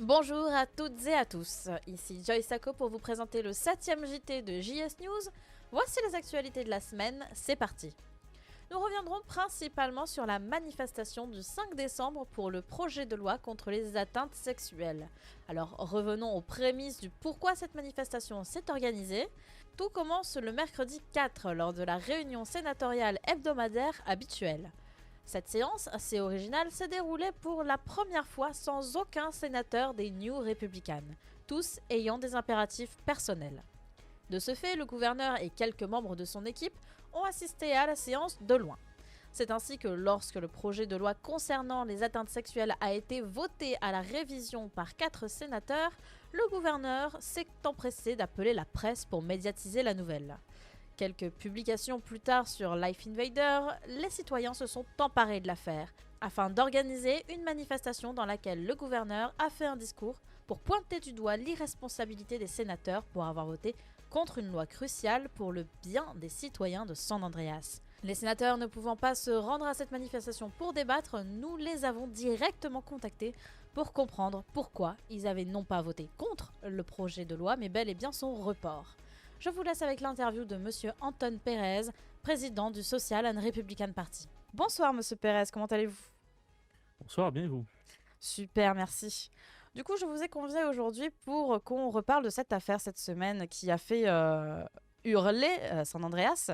Bonjour à toutes et à tous, ici Joy Sacco pour vous présenter le 7e JT de JS News. Voici les actualités de la semaine, c'est parti. Nous reviendrons principalement sur la manifestation du 5 décembre pour le projet de loi contre les atteintes sexuelles. Alors revenons aux prémices du pourquoi cette manifestation s'est organisée. Tout commence le mercredi 4 lors de la réunion sénatoriale hebdomadaire habituelle. Cette séance, assez originale, s'est déroulée pour la première fois sans aucun sénateur des New Republicans, tous ayant des impératifs personnels. De ce fait, le gouverneur et quelques membres de son équipe ont assisté à la séance de loin. C'est ainsi que lorsque le projet de loi concernant les atteintes sexuelles a été voté à la révision par 4 sénateurs, le gouverneur s'est empressé d'appeler la presse pour médiatiser la nouvelle. Quelques publications plus tard sur Life Invader, les citoyens se sont emparés de l'affaire afin d'organiser une manifestation dans laquelle le gouverneur a fait un discours pour pointer du doigt l'irresponsabilité des sénateurs pour avoir voté contre une loi cruciale pour le bien des citoyens de San Andreas. Les sénateurs ne pouvant pas se rendre à cette manifestation pour débattre, nous les avons directement contactés pour comprendre pourquoi ils avaient non pas voté contre le projet de loi, mais bel et bien son report. Je vous laisse avec l'interview de Monsieur Anton Pérez, président du Social and Republican Party. Bonsoir Monsieur Pérez, comment allez-vous? Bonsoir, bien et vous? Super, merci. Du coup, je vous ai convié aujourd'hui pour qu'on reparle de cette affaire cette semaine qui a fait hurler San Andreas.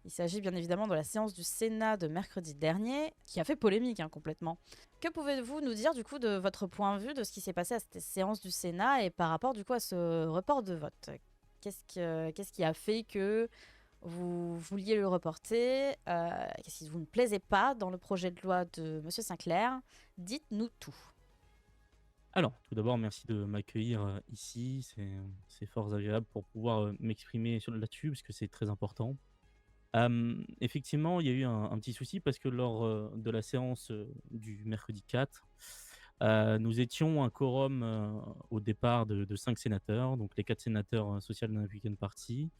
Il s'agit bien évidemment de la séance du Sénat de mercredi dernier, qui a fait polémique complètement. Que pouvez-vous nous dire du coup de votre point de vue de ce qui s'est passé à cette séance du Sénat et par rapport du coup à ce report de vote? Qu'est-ce qui a fait que vous vouliez le reporter? Qu'est-ce qui vous ne plaisait pas dans le projet de loi de Monsieur Sinclair? Dites-nous tout. Alors, tout d'abord, merci de m'accueillir ici. C'est fort agréable pour pouvoir m'exprimer là-dessus, parce que c'est très important. Effectivement, il y a eu un petit souci parce que lors de la séance du mercredi 4, nous étions un quorum au départ de 5 sénateurs, donc les 4 sénateurs Social and Republican Party.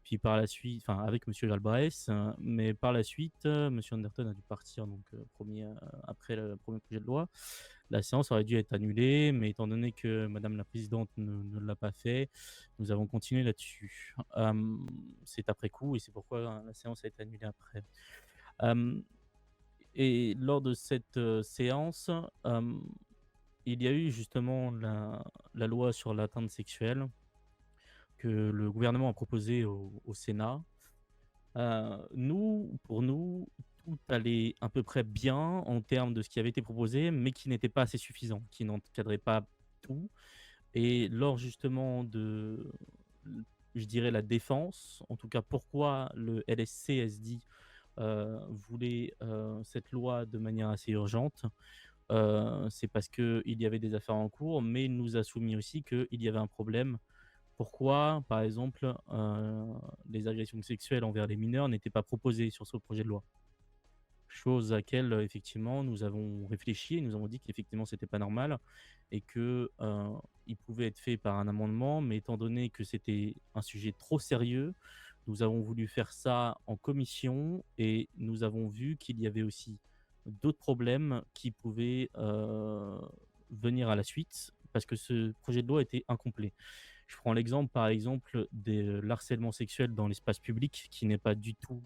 Puis par la suite, enfin avec Monsieur Galbraith, mais par la suite, Monsieur Anderton a dû partir donc après le premier projet de loi. La séance aurait dû être annulée, mais étant donné que madame la présidente ne l'a pas fait, nous avons continué là-dessus. C'est après coup et c'est pourquoi la séance a été annulée après. Hem Et lors de cette, séance, il y a eu justement la loi sur l'atteinte sexuelle que le gouvernement a proposée au Sénat. Pour nous, tout allait à peu près bien en termes de ce qui avait été proposé, mais qui n'était pas assez suffisant, qui n'encadrait pas tout. Et lors justement de, je dirais, la défense, en tout cas pourquoi le LSC-SD voulait cette loi de manière assez urgente, c'est parce qu'il y avait des affaires en cours, mais il nous a soumis aussi qu'il y avait un problème. Pourquoi, par exemple, les agressions sexuelles envers les mineurs n'étaient pas proposées sur ce projet de loi? Chose à laquelle, effectivement, nous avons réfléchi et nous avons dit qu'effectivement, c'était pas normal et que, il pouvait être fait par un amendement, mais étant donné que c'était un sujet trop sérieux, nous avons voulu faire ça en commission et nous avons vu qu'il y avait aussi d'autres problèmes qui pouvaient, venir à la suite parce que ce projet de loi était incomplet. Je prends l'exemple, par exemple, de l'harcèlement sexuel dans l'espace public qui n'est pas du tout,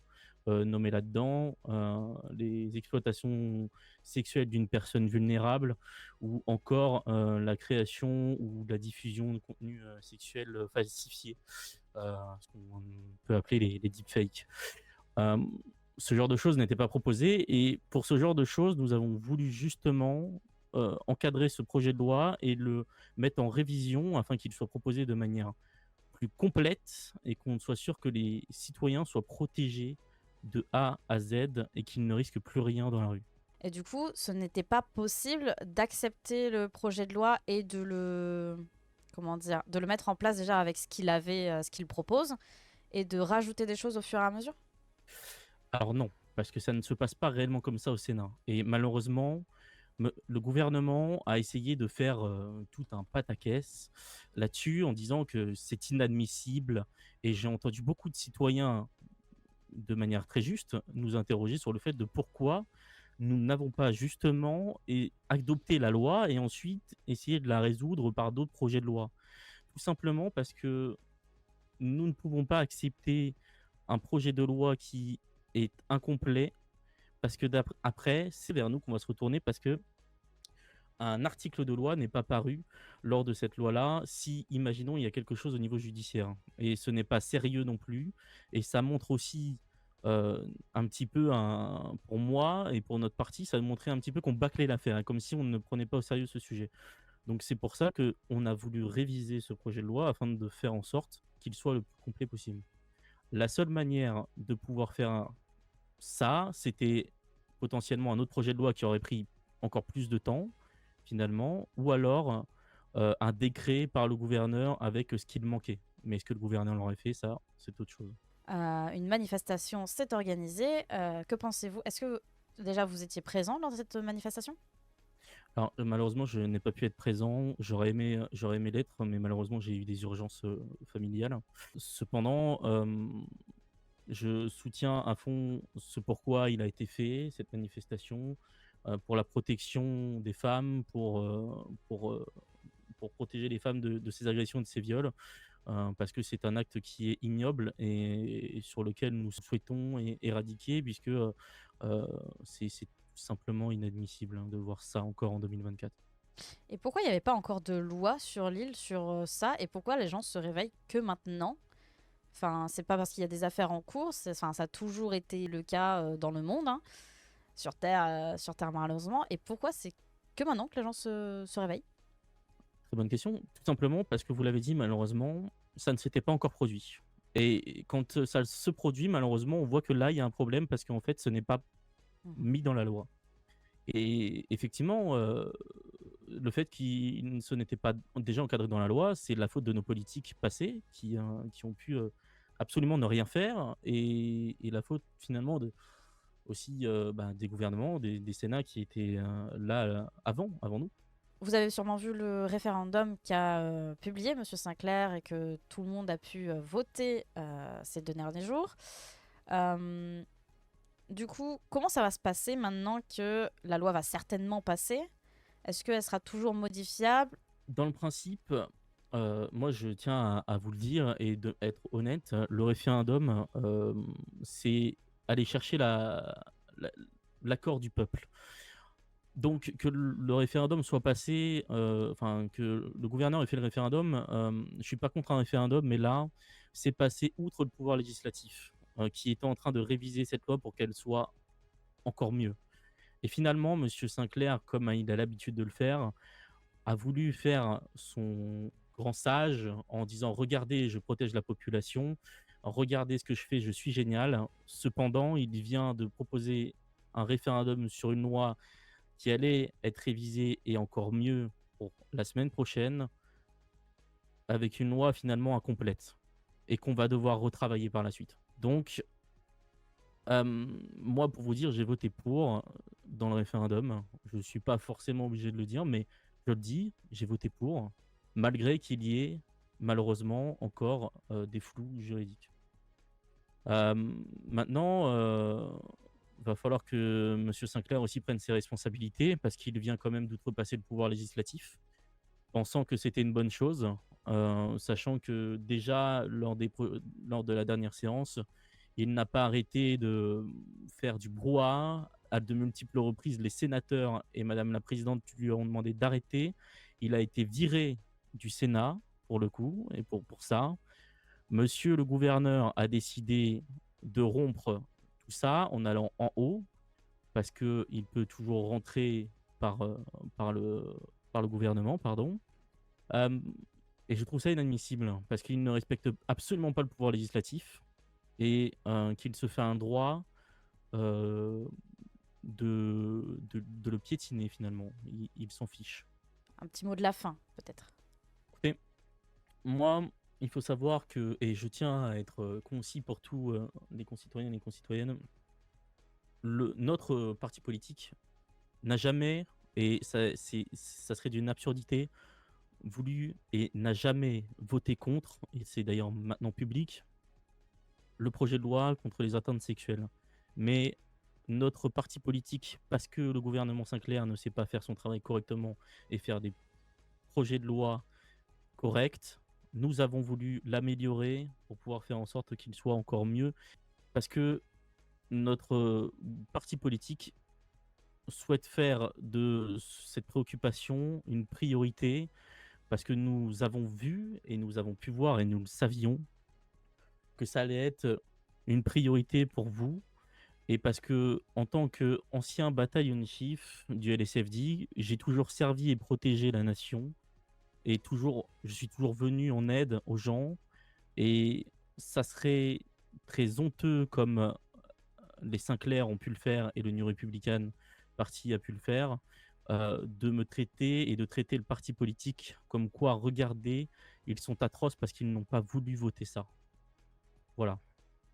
nommé là-dedans, les exploitations sexuelles d'une personne vulnérable ou encore, la création ou la diffusion de contenus, sexuels, falsifiés, ce qu'on peut appeler les deepfakes. Hem, Ce genre de choses n'était pas proposé et pour ce genre de choses, nous avons voulu justement, encadrer ce projet de loi et le mettre en révision afin qu'il soit proposé de manière plus complète et qu'on soit sûr que les citoyens soient protégés de A à Z et qu'ils ne risquent plus rien dans la rue. Et du coup, ce n'était pas possible d'accepter le projet de loi et de le comment dire, de le mettre en place déjà avec ce qu'il propose et de rajouter des choses au fur et à mesure? Alors non, parce que ça ne se passe pas réellement comme ça au Sénat et malheureusement, le gouvernement a essayé de faire, tout un pataquès là-dessus en disant que c'est inadmissible et j'ai entendu beaucoup de citoyens, de manière très juste, nous interroger sur le fait de pourquoi nous n'avons pas justement adopté la loi et ensuite essayé de la résoudre par d'autres projets de loi? Tout simplement parce que nous ne pouvons pas accepter un projet de loi qui est incomplet, parce que après, c'est vers nous qu'on va se retourner parce que un article de loi n'est pas paru lors de cette loi-là, si, imaginons, il y a quelque chose au niveau judiciaire. Et ce n'est pas sérieux non plus. Et ça montre aussi un petit peu, pour moi et pour notre parti, ça montrait un petit peu qu'on bâclait l'affaire, hein, comme si on ne prenait pas au sérieux ce sujet. Donc c'est pour ça qu'on a voulu réviser ce projet de loi afin de faire en sorte qu'il soit le plus complet possible. La seule manière de pouvoir faire ça, c'était potentiellement un autre projet de loi qui aurait pris encore plus de temps, finalement, ou alors un décret par le gouverneur avec ce qu'il manquait. Mais est-ce que le gouverneur l'aurait fait, ça, c'est autre chose. Une manifestation s'est organisée. Que pensez-vous? Est-ce que déjà vous étiez présent lors de cette manifestation? Alors, malheureusement, je n'ai pas pu être présent. J'aurais aimé l'être, mais malheureusement, j'ai eu des urgences familiales. Cependant, je soutiens à fond ce pourquoi il a été fait, cette manifestation, pour la protection des femmes, pour protéger les femmes de ces agressions, de ces viols, parce que c'est un acte qui est ignoble et sur lequel nous souhaitons éradiquer, puisque c'est tout simplement inadmissible, hein, de voir ça encore en 2024. Et pourquoi il n'y avait pas encore de loi sur l'île sur ça? Et pourquoi les gens se réveillent que maintenant? Enfin, c'est pas parce qu'il y a des affaires en cours, enfin, ça a toujours été le cas dans le monde, hein, sur Terre malheureusement. Et pourquoi c'est que maintenant que les gens se réveillent? Très bonne question. Tout simplement parce que vous l'avez dit, malheureusement, ça ne s'était pas encore produit. Et quand ça se produit, malheureusement, on voit que là, il y a un problème parce qu'en fait, ce n'est pas Mhm. mis dans la loi. Et effectivement, le fait qu'il ce n'était pas déjà encadré dans la loi, c'est de la faute de nos politiques passées qui ont pu absolument ne rien faire et la faute finalement aussi des gouvernements, des Sénats qui étaient là avant nous. Vous avez sûrement vu le référendum qu'a publié Monsieur Sinclair et que tout le monde a pu voter ces 2 derniers jours. Euh, du coup, comment ça va se passer maintenant que la loi va certainement passer? Est-ce qu'elle sera toujours modifiable? Dans le principe, moi je tiens à vous le dire et d'être honnête, le référendum, c'est aller chercher la l'accord du peuple. Donc que le référendum soit passé, enfin que le gouverneur ait fait le référendum, je suis pas contre un référendum, mais là, c'est passé outre le pouvoir législatif, qui était en train de réviser cette loi pour qu'elle soit encore mieux. Et finalement, monsieur Sinclair, comme il a l'habitude de le faire, a voulu faire son grand sage en disant: «Regardez, je protège la population. Regardez ce que je fais, je suis génial». Cependant, il vient de proposer un référendum sur une loi qui allait être révisée et encore mieux pour la semaine prochaine, avec une loi finalement incomplète et qu'on va devoir retravailler par la suite. Donc, moi, pour vous dire, j'ai voté pour dans le référendum. Je ne suis pas forcément obligé de le dire, mais je le dis, j'ai voté pour, malgré qu'il y ait malheureusement encore des flous juridiques. Maintenant, va falloir que Monsieur Sinclair aussi prenne ses responsabilités parce qu'il vient quand même d'outrepasser le pouvoir législatif, pensant que c'était une bonne chose, sachant que déjà lors de la dernière séance, il n'a pas arrêté de faire du brouhaha. À de multiples reprises, les sénateurs et Madame la présidente lui ont demandé d'arrêter. Il a été viré du Sénat pour le coup et pour ça. Monsieur le gouverneur a décidé de rompre tout ça en allant en haut parce qu'il peut toujours rentrer par, par, le, par le gouvernement, pardon. Euh, et je trouve ça inadmissible parce qu'il ne respecte absolument pas le pouvoir législatif et qu'il se fait un droit euh, de le piétiner finalement. Il s'en fiche. Un petit mot de la fin, peut-être. Écoutez, moi, il faut savoir que, et je tiens à être concis pour tous les concitoyens et les concitoyennes, notre parti politique n'a jamais, et ça serait d'une absurdité, voulu et n'a jamais voté contre, et c'est d'ailleurs maintenant public, le projet de loi contre les atteintes sexuelles. Mais notre parti politique, parce que le gouvernement Sinclair ne sait pas faire son travail correctement et faire des projets de loi corrects, nous avons voulu l'améliorer pour pouvoir faire en sorte qu'il soit encore mieux, parce que notre parti politique souhaite faire de cette préoccupation une priorité, parce que nous avons vu et nous avons pu voir et nous le savions que ça allait être une priorité pour vous. Et parce que, en tant qu'ancien bataillon chief du LSFD, j'ai toujours servi et protégé la nation. Et je suis toujours venu en aide aux gens. Et ça serait très honteux, comme les Sinclair ont pu le faire et le New Republican Party a pu le faire, de me traiter et de traiter le parti politique comme quoi, regardez, ils sont atroces parce qu'ils n'ont pas voulu voter ça. Voilà.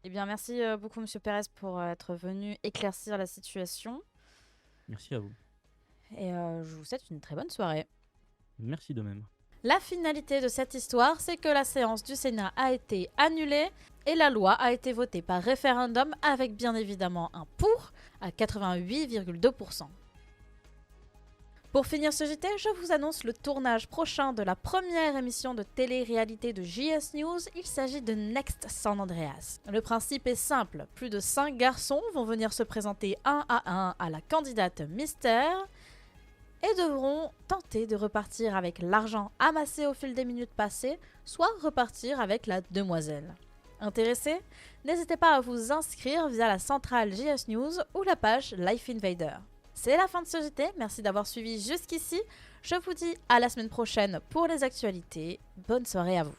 Eh bien, merci beaucoup, Monsieur Pérez, pour être venu éclaircir la situation. Merci à vous. Et je vous souhaite une très bonne soirée. Merci de même. La finalité de cette histoire, c'est que la séance du Sénat a été annulée et la loi a été votée par référendum avec bien évidemment un pour à 88,2%. Pour finir ce JT, je vous annonce le tournage prochain de la première émission de télé-réalité de JS News. Il s'agit de Next San Andreas. Le principe est simple, plus de 5 garçons vont venir se présenter un à la candidate mystère et devront tenter de repartir avec l'argent amassé au fil des minutes passées, soit repartir avec la demoiselle. Intéressé? N'hésitez pas à vous inscrire via la centrale JS News ou la page Life Invader. C'est la fin de ce JT, merci d'avoir suivi jusqu'ici. Je vous dis à la semaine prochaine pour les actualités. Bonne soirée à vous.